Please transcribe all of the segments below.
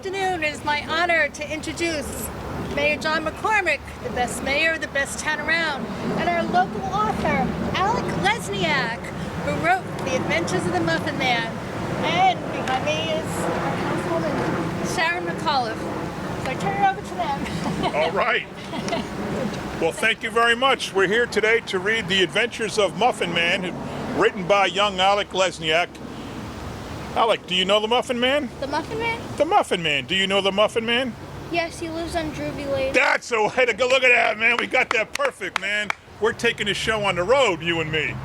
afternoon. It is my honor to introduce Mayor John McCormick, the best mayor, the best town around, and our local author, Alec Lesniak, who wrote The Adventures of the Muffin Man. And behind me is our councilwoman, Sewaren McAuliffe. So I turn it over to them. All right. Well, thank you very much. We're here today to read The Adventures of Muffin Man, written by young Alec Lesniak. Alec, do you know the Muffin Man? The Muffin Man? The Muffin Man. Do you know the Muffin Man? Yes, he lives on Druvy Lane. That's a way to go. Look at that, man. We got that perfect, man. We're taking the show on the road, you and me.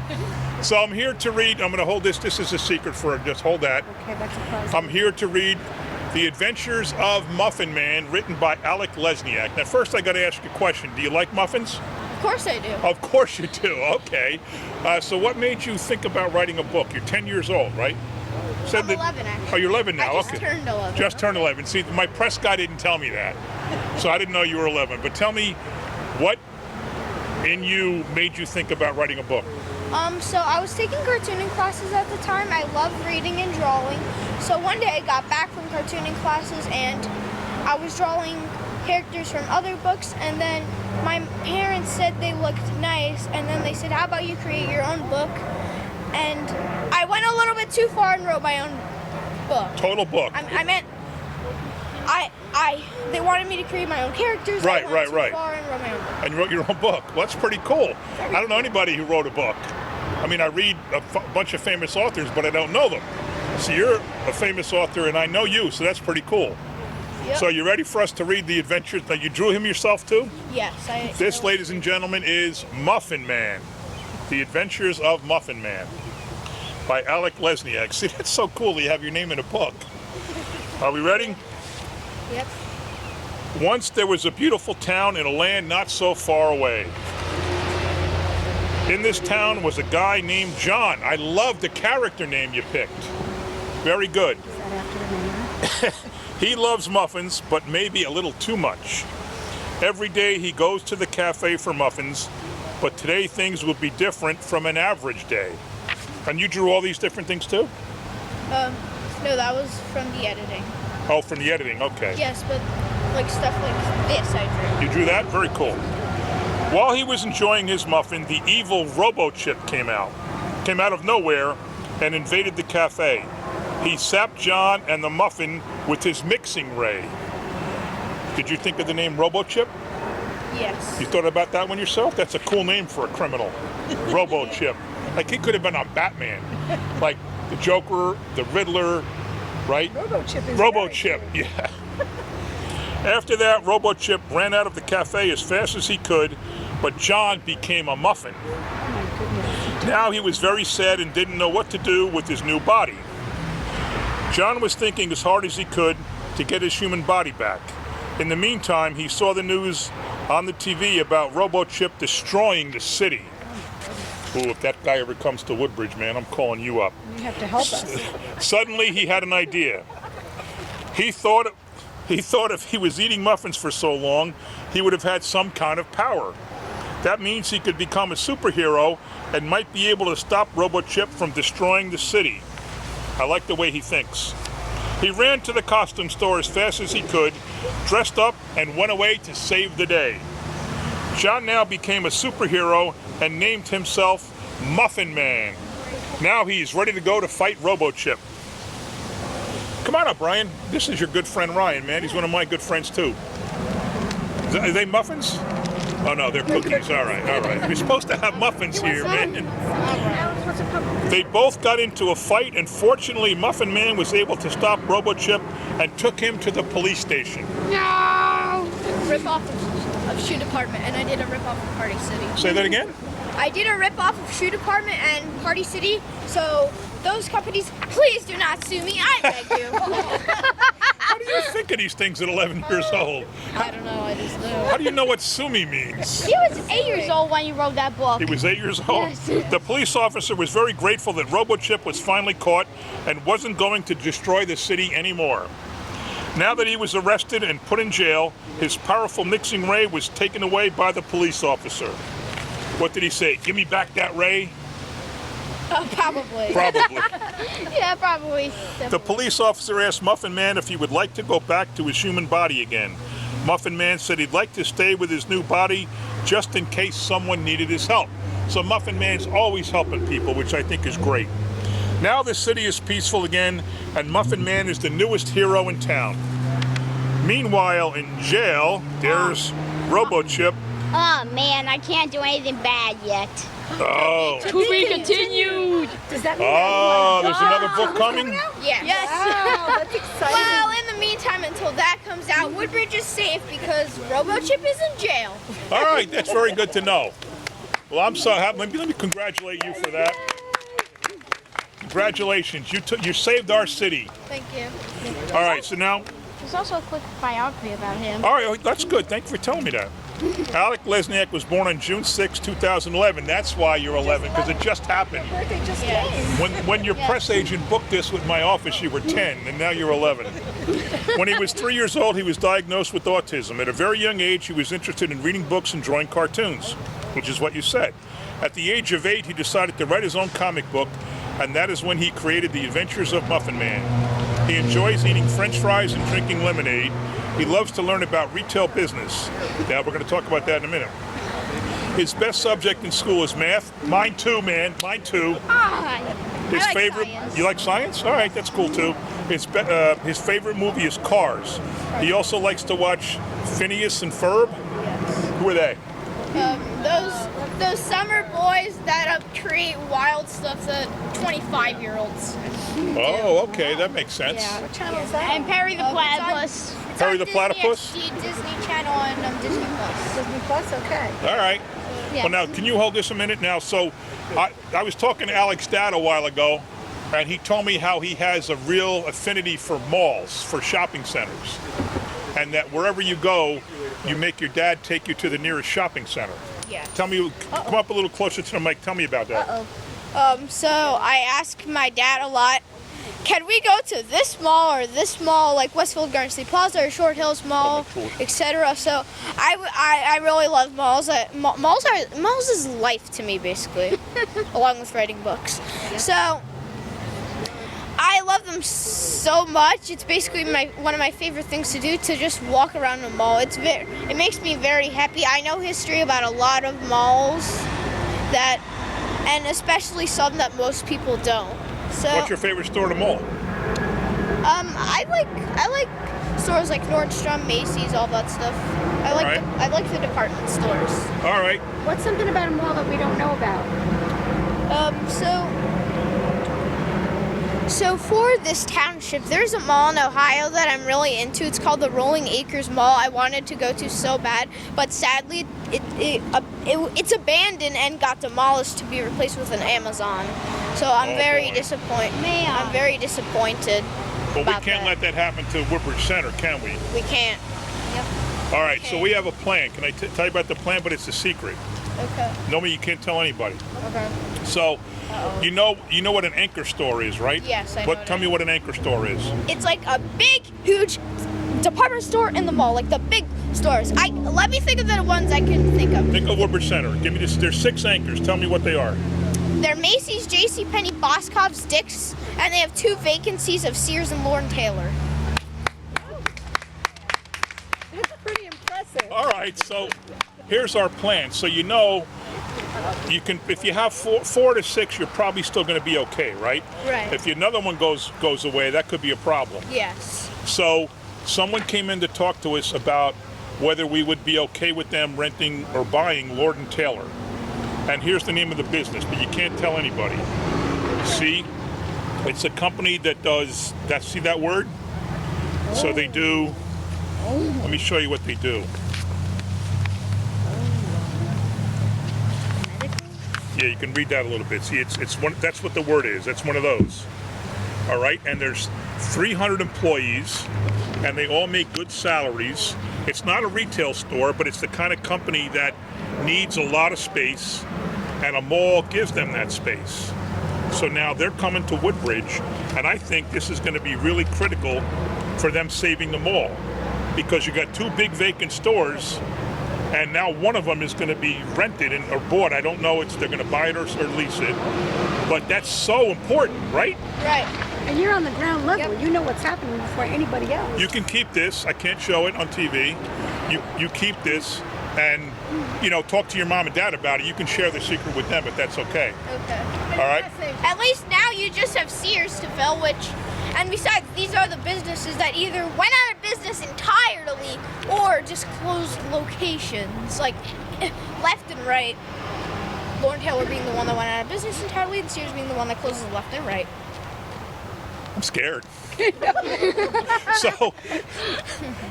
So I'm here to read. I'm going to hold this. This is a secret for just hold that. Okay, that's a prize. I'm here to read The Adventures of Muffin Man, written by Alec Lesniak. Now, first I got to ask you a question. Do you like muffins? Of course I do. Of course you do. Okay. So what made you think about writing a book? You're 10 years old, right? I'm 11, actually. Oh, you're 11 now. I just Okay. turned 11. Just turned 11. See, my press guy didn't tell me that, so I didn't know you were 11. But tell me, what in you made you think about writing a book? So I was taking cartooning classes at the time. I love reading and drawing. So one day I got back from cartooning classes and I was drawing characters from other books, and then my parents said they looked nice, and then they said, how about you create your own book? And I went a little bit too far and wrote my own book. Total book. I meant, they wanted me to create my own characters. Right. I went too far and wrote my own book. And you wrote your own book. Well, that's pretty cool. I don't know anybody who wrote a book. I mean, I read a bunch of famous authors, but I don't know them. So you're a famous author, and I know you, so that's pretty cool. Yep. So you ready for us to read The Adventures? That you drew him yourself too? Yes. This, ladies and gentlemen, is Muffin Man. The Adventures of Muffin Man by Alec Lesniak. See, that's so cool that you have your name in a book. Are we ready? Yep. Once there was a beautiful town in a land not so far away. In this town was a guy named John. I love the character name you picked. Very good. Is that after the mayor? He loves muffins, but maybe a little too much. Every day he goes to the cafe for muffins, but today things will be different from an average day. And you drew all these different things too? No, that was from the editing. Oh, from the editing, okay. Yes, but like stuff like this I drew. You drew that? Very cool. While he was enjoying his muffin, the evil Robo-Chip came out of nowhere and invaded the cafe. He sapped John and the muffin with his mixing ray. Did you think of the name Robo-Chip? Yes. You thought about that one yourself? That's a cool name for a criminal. Robo-Chip. Like he could have been on Batman. Like the Joker, the Riddler, right? Robo-Chip is Robo-Chip, very cool. yeah. After that, Robo-Chip ran out of the cafe as fast as he could, but John became a muffin. Oh my goodness. Now he was very sad and didn't know what to do with his new body. John was thinking as hard as he could to get his human body back. In the meantime, he saw the news on the TV about Robo-Chip destroying the city. Ooh, if that guy ever comes to Woodbridge, man, I'm calling you up. You have to help us. Suddenly, he had an idea. He thought if he was eating muffins for so long, he would have had some kind of power. That means he could become a superhero and might be able to stop Robo-Chip from destroying the city. I like the way he thinks. He ran to the costume store as fast as he could, dressed up, and went away to save the day. John now became a superhero and named himself Muffin Man. Now he's ready to go to fight Robo-Chip. Come on up, Brian. This is your good friend Ryan, man. He's one of my good friends too. Are they muffins? Oh no, they're cookies. All right. You're supposed to have muffins here, man. They both got into a fight, and fortunately, Muffin Man was able to stop Robo-Chip and took him to the police station. No! Rip-off of Shoe Department, and I did a rip-off of Party City. Say that again? I did a rip-off of Shoe Department and Party City, so those companies, please do not sue me, I beg you. How do you think of these things at 11 years old? I don't know, I just know. How do you know what sue me means? He was 8 years old when you wrote that book. He was 8 years old? Yes. The police officer was very grateful that Robo-Chip was finally caught and wasn't going to destroy the city anymore. Now that he was arrested and put in jail, his powerful mixing ray was taken away by the police officer. What did he say? Give me back that ray? Probably. Probably. Yeah, probably. The police officer asked Muffin Man if he would like to go back to his human body again. Muffin Man said he'd like to stay with his new body just in case someone needed his help. So Muffin Man's always helping people, which I think is great. Now the city is peaceful again, and Muffin Man is the newest hero in town. Meanwhile, in jail, there's RoboChip. Oh man, I can't do anything bad yet. Oh. To be continued. Does that mean Oh, there's another book coming? Yes. Wow, that's exciting. Well, in the meantime, until that comes out, Woodbridge is safe because RoboChip is in jail. All right, that's very good to know. Well, I'm so happy. Let me congratulate you for that. Congratulations, you saved our city. Thank you. All right, so now, There's also a quick biography about him. all right, that's good. Thank you for telling me that. Alec Lesniak was born on June 6, 2011. That's why you're 11, because it just happened. Birthday just came. When your press agent booked this with my office, you were 10, and now you're 11. When he was 3 years old, he was diagnosed with autism. At a very young age, he was interested in reading books and drawing cartoons, which is what you said. At the age of 8, he decided to write his own comic book, and that is when he created The Adventures of Muffin Man. He enjoys eating French fries and drinking lemonade. He loves to learn about retail business. Now, we're going to talk about that in a minute. His best subject in school is math. Mine too, man. Mine too. His I like favorite. science. You like science? All right, that's cool too. His favorite movie is Cars. He also likes to watch Phineas and Ferb. Who are they? Those summer boys that create wild stuff that 25-year-olds. Oh, okay, that makes sense. What channel is that? And Perry the Platypus. Perry the Platypus? Disney Channel and Disney Plus. Disney Plus, okay. All right. Yeah. Well, now, can you hold this a minute? Now, so I was talking to Alec's dad a while ago, and he told me how he has a real affinity for malls, for shopping centers, and that wherever you go, you make your dad take you to the nearest shopping center. Yeah. Tell me, come up a little closer to the mic. Tell me about that. So I ask my dad a lot, can we go to this mall or this mall, like Westfield Garden City Plaza or Short Hills Mall, etc. So I really love malls. Malls is life to me, basically, along with writing books. So I love them so much. It's basically one of my favorite things to do, to just walk around a mall. It makes me very happy. I know history about a lot of malls and especially some that most people don't. So What's your favorite store at a mall? I like stores like Nordstrom, Macy's, all that stuff. I like the department stores. All right. What's something about a mall that we don't know about? So for this township, there's a mall in Ohio that I'm really into. It's called the Rolling Acres Mall. I wanted to go to so bad, but sadly, it's abandoned and got demolished to be replaced with an Amazon. So I'm very disappointed. I'm very disappointed. Well, we about can't that. let that happen to Woodbridge Center, can we? We can't. All right, so we have a plan. Can I tell you about the plan? But it's a secret. Okay. No, you can't tell anybody. Okay. So, you know what an anchor store is, right? Yes, I know Tell me what an anchor store is. It's like a big, huge department store in the mall, like the big stores. Let me think of the ones I can think of. Think of Woodbridge Center. Give me this. There's 6 anchors. Tell me what they are. They're Macy's, JCPenney, Boscov's, Dick's, and they have 2 vacancies of Sears and Lord & Taylor. That's pretty impressive. All right, so here's our plan. So you can, if you have 4 to 6, you're probably still going to be okay, right? Right. If another one goes away, that could be a problem. Yes. So someone came in to talk to us about whether we would be okay with them renting or buying Lord & Taylor. And here's the name of the business, but you can't tell anybody. See? It's a company that does that. See that word? So they do. Let me show you what they do. Yeah, you can read that a little bit. See, it's one. That's what the word is. That's one of those. All right, and there's 300 employees, and they all make good salaries. It's not a retail store, but it's the kind of company that needs a lot of space, and a mall gives them that space. So now they're coming to Woodbridge, and I think this is going to be really critical for them saving the mall, because you got 2 big vacant stores, and now one of them is going to be rented or bought. I don't know if they're going to buy it or lease it, but that's so important, right? Right. And you're on the ground level. You know what's happening before anybody else. You can keep this. I can't show it on TV. You keep this, and talk to your mom and dad about it. You can share the secret with them if that's okay. Okay. All right. At least now you just have Sears to fill, and besides, these are the businesses that either went out of business entirely or just closed locations, like left and right. Lord Taylor being the one that went out of business entirely, and Sears being the one that closes left and right. I'm scared.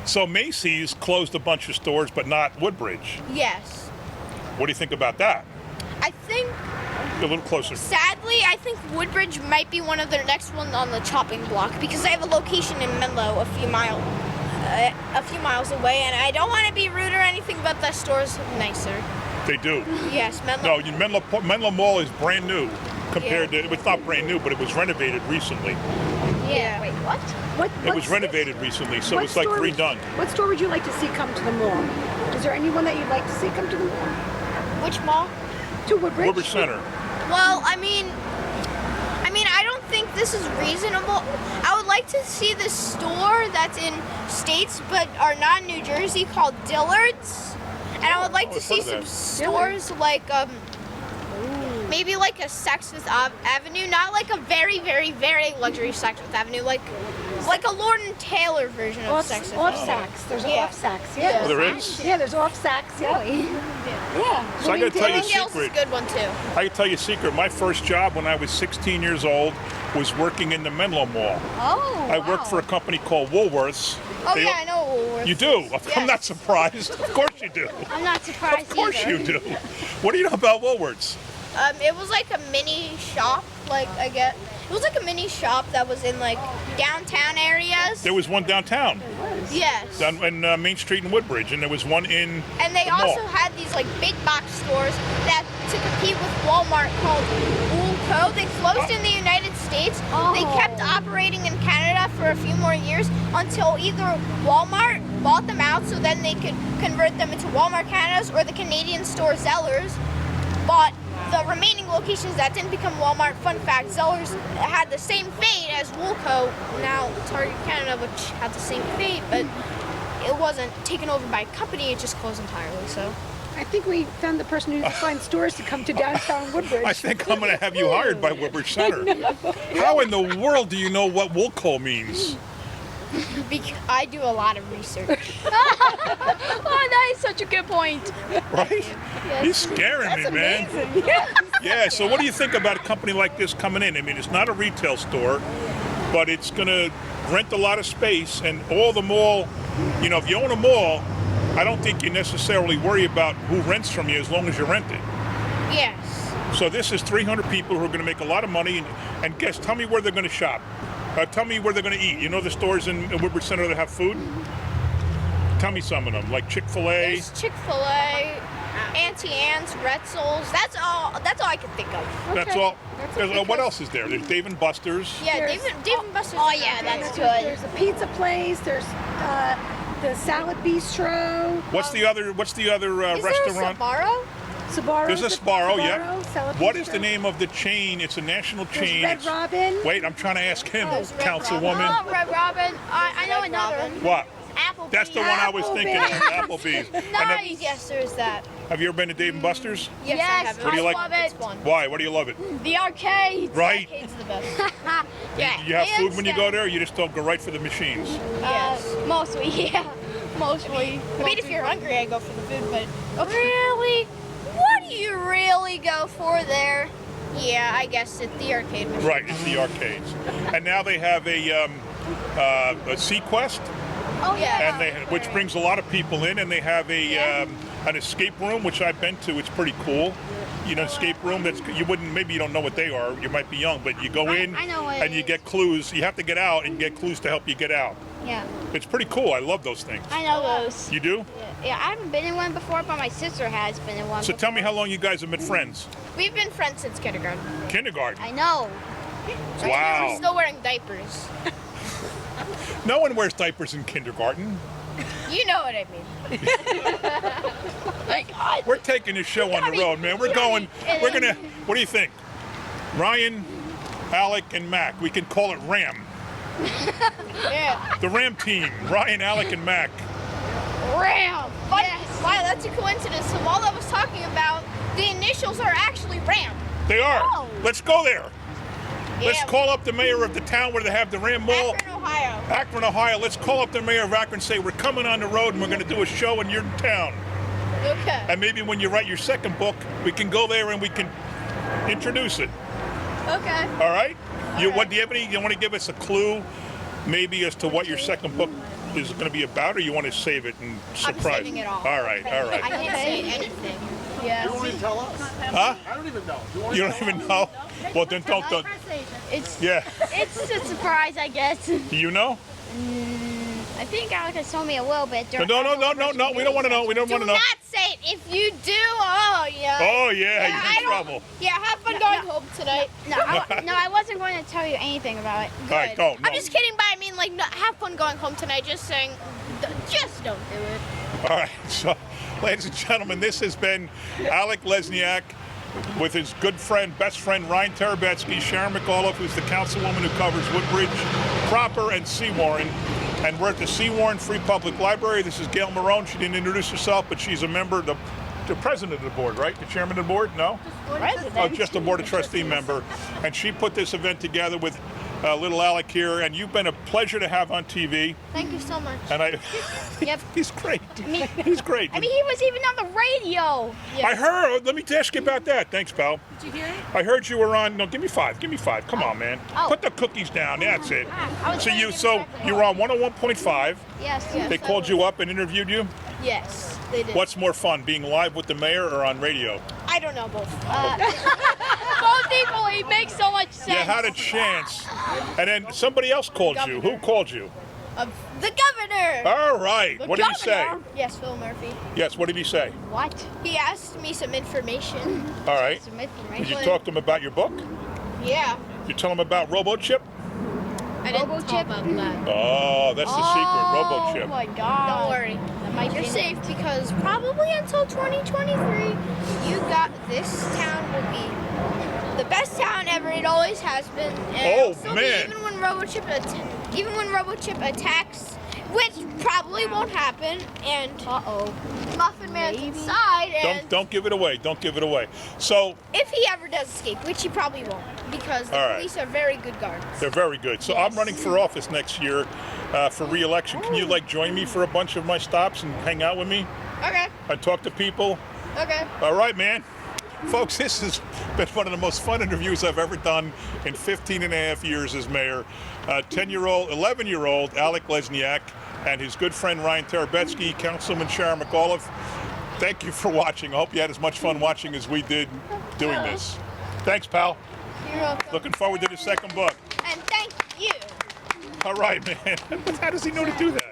So Macy's closed a bunch of stores, but not Woodbridge. Yes. What do you think about that? I think, A little closer. sadly, I think Woodbridge might be one of their next ones on the chopping block because they have a location in Menlo a few miles away, and I don't want to be rude or anything, but the store's nicer. They do. Yes, Menlo. No, Menlo Mall is brand new compared to. It's not brand new, but it was renovated recently. Yeah. Wait, what? It was renovated recently, so it's like redone. What store would you like to see come to the mall? Is there anyone that you'd like to see come to the mall? Which mall? To Woodbridge? Woodbridge Center. Well, I mean, I don't think this is reasonable. I would like to see this store that's in states but are not in New Jersey called Dillard's, and I would like to I've see heard of some that. stores like maybe like a Saks Fifth Avenue, not like a very, very, very luxury Saks Fifth Avenue, like a Lord and Taylor version of Saks Fifth Off Avenue. Saks. There's Yeah. off Saks. Yeah. Oh, there is? Yeah, there's off Saks. Yeah. Yeah. So I got to tell you a Bloomingdale's is a secret. good one too. I can tell you a secret. My first job when I was 16 years old was working in the Menlo Mall. Oh, I worked for a company called Woolworths. Oh They- yeah, I know Woolworths. You do? I'm Yes. not surprised. Of course you do. I'm not surprised Of course either. you do. What do you know about Woolworths? It was like a mini shop, it was like a mini shop that was in like downtown areas. There was one downtown, Yes. down in Main Street in Woodbridge, and there was one in And they the mall. also had these like big box stores that to compete with Walmart called Woolco. They closed in the United States. They kept operating in Canada for a few more years until either Walmart bought them out so then they could convert them into Walmart Canada's, or the Canadian store Zellers bought the remaining locations that didn't become Walmart. Fun fact, Zellers had the same fate as Woolco, now Target Canada, which had the same fate, but it wasn't taken over by a company, it just closed entirely, so. I think we found the person who finds stores to come to downtown Woodbridge. I think I'm going to have you hired by Woodbridge Center. How in the world do you know what Woolco means? I do a lot of research. Oh, that is such a good point. Right? You're scaring me, man. Yeah, so what do you think about a company like this coming in? I mean, it's not a retail store, but it's going to rent a lot of space, and all the mall, if you own a mall, I don't think you necessarily worry about who rents from you as long as you rent it. Yes. So this is 300 people who are going to make a lot of money, and guess, tell me where they're going to shop. Tell me where they're going to eat. You know the stores in Woodbridge Center that have food? Tell me some of them, like Chick-fil-A. There's Chick-fil-A, Auntie Anne's, Retzels. That's all I can think of. That's all. What else is there? There's Dave & Buster's. Yeah, There's- Dave and Buster's. Oh, is yeah, not that's bad. good. There's a pizza place. There's the Salad Bistro. What's the other Is restaurant? there a Sbarro? Sbarro. There's a Sbarro, yeah. Salad What is the Bistro. name of the chain? It's a national There's chain. Red Robin. Wait, I'm trying to ask him, There's Red Councilwoman. Robin. Oh, Red Robin. I know Red another. Robin. What? Applebee's. That's the one I was thinking of, Applebee's. And Nice. Yes, there's that. have you ever been to Dave & Buster's? Yes, Yes, I have. What do you like? love It's it. fun. Why? What do you love it? The arcades. Right? Arcade's the best. Yeah. You have food when you hands go there, or you just don't go right for the machines? Yes. Mostly, yeah. Mostly. I mean, if you're hungry, I go for the food, but really? What do you really go for there? Yeah, I guess it's the arcade machine. Right, it's the arcades. And now they have a Sequest, Oh, yeah. and which brings a lot of people in, and they have an escape room, which I've been to. It's pretty cool. Escape room maybe you don't know what they are. You might be young, but you go in I know what and it you get clues. You have to get out and get clues to help you get out. Yeah. It's pretty cool. I love those things. I know those. You do? Yeah, I haven't been in one before, but my sister has been in one. So tell me how long you guys have been friends? We've been friends since kindergarten. Kindergarten. I know. We're Wow. still wearing diapers. No one wears diapers in kindergarten. You know what I mean. We're taking this show on the road, man. We're going. We're gonna. What do you think? Ryan, Alec, and Mac. We can call it Ram. Yeah. The Ram team. Ryan, Alec, and Mac. Ram. Yes. Wow, that's a coincidence. So all I was talking about, the initials are actually Ram. They are. Oh. Let's go there. Let's Yeah. call up the mayor of the town where they have the Ram Mall. Akron, Ohio. Akron, Ohio. Let's call up the mayor of Akron and say, we're coming on the road and we're going to do a show in your town. Okay. And maybe when you write your second book, we can go there and we can introduce it. Okay. All right? You right. what do you have any? You want to give us a clue, maybe as to what your second book is going to be about, or you want to save it and surprise? I'm saving it all. All right, all I right. can't say anything. Yeah. You won't even tell us? Huh? I don't even know. You won't You don't even know? Well, then don't. It's Yeah. it's a surprise, I guess. Do you know? I think Alec has told me a little bit. No. We don't want to know. We don't Do want to know. not say it. If you do, oh yeah. Oh yeah, I you're in don't- trouble. Yeah, have fun going home tonight. No, I wasn't going to tell you anything about it. All right, don't. No. I'm just kidding, but I mean, like, no, have fun going home tonight. Just saying, just don't do it. All right. So, ladies and gentlemen, this has been Alec Lesniak with his good friend, best friend, Ryan Terabetsky, Sharon McAuliffe, who's the councilwoman who covers Woodbridge proper and Sewaren. And we're at the Sewaren Free Public Library. This is Gail Marone. She didn't introduce herself, but she's a member, the president of the board, right? The chairman of the board? No? Oh, just a board of trustee member. And she put this event together with little Alec here, and you've been a pleasure to have on TV. Thank you so much. And I, Yep. he's great. He's great. I mean, he was even on the radio. I heard. Let me ask you about that. Thanks, pal. Did you hear it? I heard you were on. No, give me five. Give me five. Come on, man. Oh. Put the cookies down. That's it. I was So gonna you, give so it back. you were on 101.5. Yes. They called you up and interviewed you. Yes, they did. What's more fun, being live with the mayor or on radio? I don't know both. Both equally makes so much sense. You had a chance, and then somebody else called you. Who called you? The governor. All right. What did he say? Yes, Phil Murphy. Yes. What did he say? What? He asked me some information. All right. Some Did information. you talk to him about your book? Yeah. You tell him about RoboChip? I didn't talk about that. Oh, that's the secret. Oh RoboChip. my God. Don't worry. That might You're be- safe because probably until 2023, you got this town will be the best town ever. It always has been. And Oh, it'll still man. Be, even when RoboChip attacks, which probably won't happen, and Muffin Man's inside, and Don't give it away. Don't give it away. So if he ever does escape, which he probably won't, because the All right. police are very good guards. they're very good. So I'm running for office next year for re-election. Can you join me for a bunch of my stops and hang out with me? Okay. I talk to people. Okay. All right, man. Folks, this has been one of the most fun interviews I've ever done in 15 and a half years as mayor. 11-year-old Alec Lesniak and his good friend Ryan Terabetsky, Councilman Sharon McAuliffe. Thank you for watching. I hope you had as much fun watching as we did doing this. Thanks, pal. You're welcome. Looking forward to the second book. And thank you. All right, man. How does he know to do that?